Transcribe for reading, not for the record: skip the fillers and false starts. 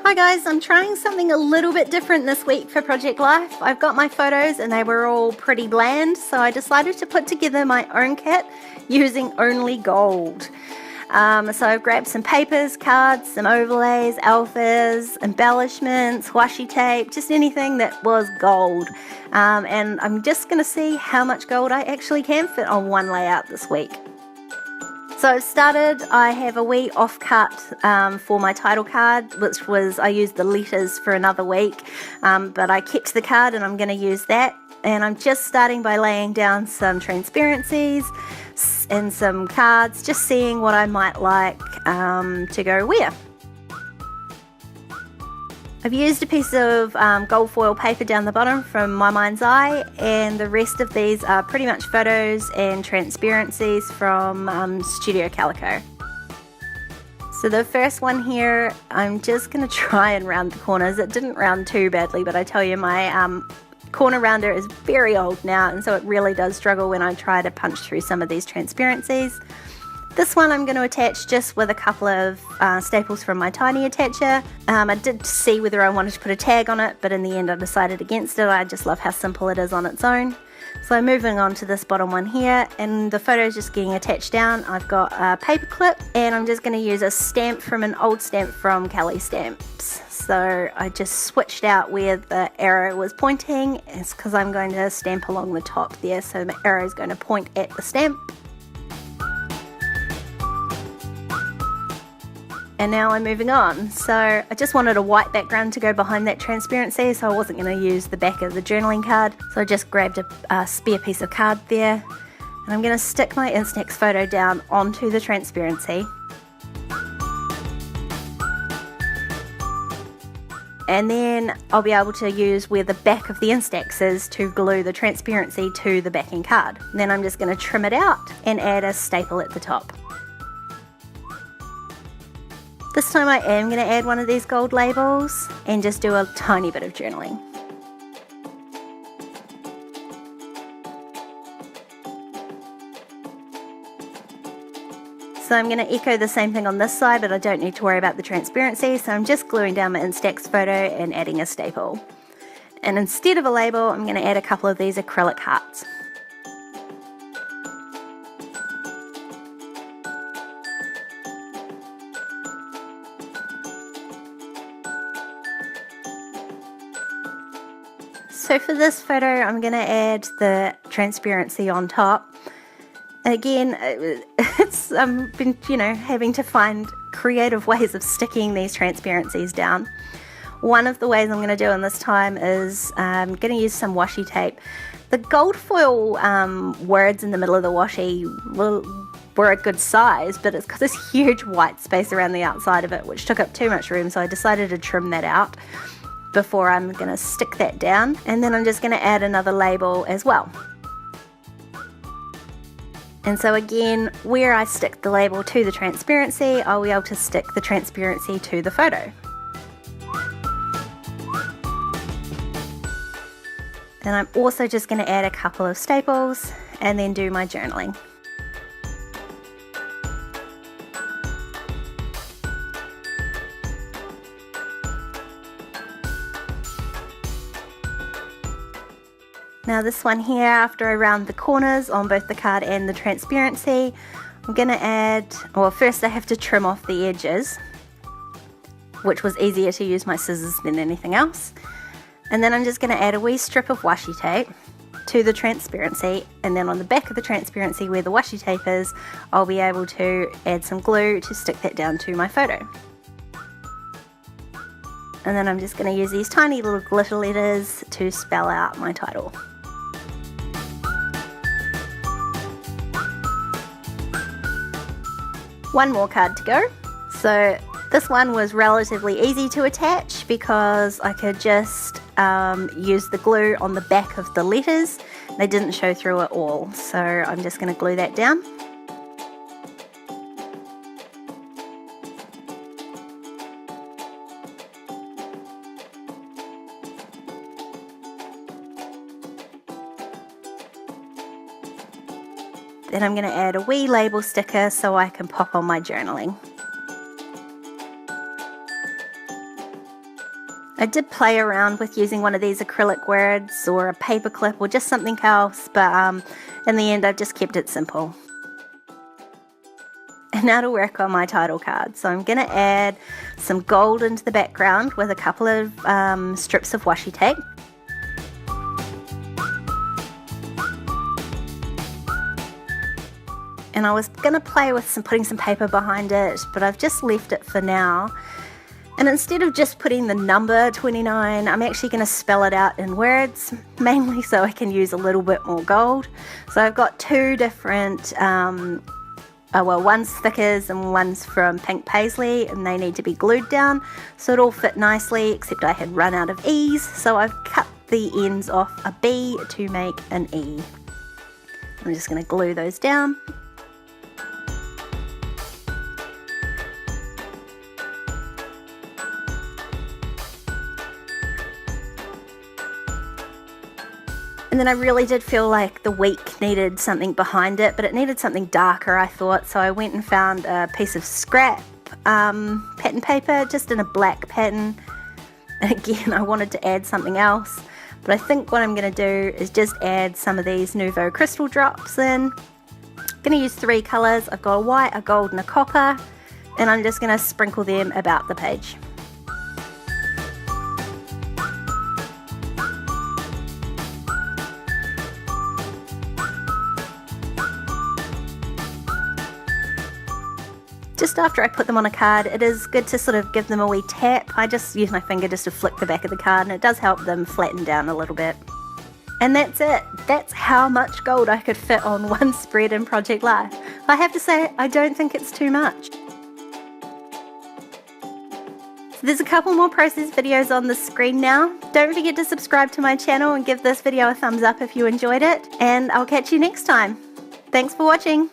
Hi guys, I'm trying something a little bit different this week for Project Life. I've got my photos and they were all pretty bland, so I decided to put together my own kit using only gold. So I've grabbed some papers, cards, some overlays, alphas, embellishments, washi tape, just anything that was gold. And I'm just going to see how much gold I actually can fit on one layout this week. So I've started, I have a wee offcut for my title card, which was, I used the letters for another week, but I kept the card and I'm going to use that. And I'm just starting by laying down some transparencies and some cards, just seeing what I might like to go where. I've used a piece of gold foil paper down the bottom from My Mind's Eye, and the rest of these are pretty much photos and transparencies from Studio Calico. So the first one here, I'm just going to try and round the corners. It didn't round too badly, but I tell you, my corner rounder is very old now, and so it really does struggle when I try to punch through some of these transparencies. This one I'm going to attach just with a couple of staples from my tiny attacher. I did see whether I wanted to put a tag on it, but in the end I decided against it. I just love how simple it is on its own. So moving on to this bottom one here, and the photo is just getting attached down. I've got a paper clip, and I'm just going to use a stamp from an old stamp from Kelly Stamps. So I just switched out where the arrow was pointing. It's because I'm going to stamp along the top there, so my arrow is going to point at the stamp. And now I'm moving on. So I just wanted a white background to go behind that transparency, so I wasn't going to use the back of the journaling card. So I just grabbed a spare piece of card there, and I'm going to stick my Instax photo down onto the transparency. And then I'll be able to use where the back of the Instax is to glue the transparency to the backing card. And then I'm just going to trim it out and add a staple at the top. This time I am going to add one of these gold labels and just do a tiny bit of journaling. So I'm going to echo the same thing on this side, but I don't need to worry about the transparency, so I'm just gluing down my Instax photo and adding a staple. And instead of a label, I'm going to add a couple of these acrylic hearts. So for this photo, I'm going to add the transparency on top. Again, I've been, having to find creative ways of sticking these transparencies down. One of the ways I'm going to do in this time is I'm going to use some washi tape. The gold foil words in the middle of the washi were a good size, but it's got this huge white space around the outside of it, which took up too much room, so I decided to trim that out before I'm going to stick that down. And then I'm just going to add another label as well. And so again, where I stick the label to the transparency, I'll be able to stick the transparency to the photo. And I'm also just going to add a couple of staples and then do my journaling. Now this one here, after I round the corners on both the card and the transparency, I'm going to add, well, first I have to trim off the edges, which was easier to use my scissors than anything else. And then I'm just going to add a wee strip of washi tape to the transparency, and then on the back of the transparency where the washi tape is, I'll be able to add some glue to stick that down to my photo. And then I'm just going to use these tiny little glitter letters to spell out my title. One more card to go. So this one was relatively easy to attach because I could just use the glue on the back of the letters. They didn't show through at all, so I'm just going to glue that down. Then I'm going to add a wee label sticker so I can pop on my journaling. I did play around with using one of these acrylic words or a paper clip or just something else, but in the end I've just kept it simple. And now to work on my title card. So I'm going to add some gold into the background with a couple of strips of washi tape. And I was going to play with putting some paper behind it, but I've just left it for now. And instead of just putting the number 29, I'm actually going to spell it out in words, mainly so I can use a little bit more gold. So I've got two different one's Thickers and one's from Pink Paisley, and they need to be glued down so it all fit nicely, except I had run out of E's, so I've cut the ends off a B to make an E. I'm just going to glue those down. And then I really did feel like the week needed something behind it, but it needed something darker, I thought. So I went and found a piece of scrap pattern paper, just in a black pattern. And again, I wanted to add something else. But I think what I'm going to do is just add some of these Nuvo crystal drops in. I'm going to use 3 colours. I've got a white, a gold and a copper. And I'm just going to sprinkle them about the page. Just after I put them on a card, it is good to sort of give them a wee tap. I just use my finger just to flick the back of the card, and it does help them flatten down a little bit. And that's it. That's how much gold I could fit on one spread in Project Life. I have to say, I don't think it's too much. So there's a couple more process videos on the screen now. Don't forget to subscribe to my channel and give this video a thumbs up if you enjoyed it. And I'll catch you next time. Thanks for watching.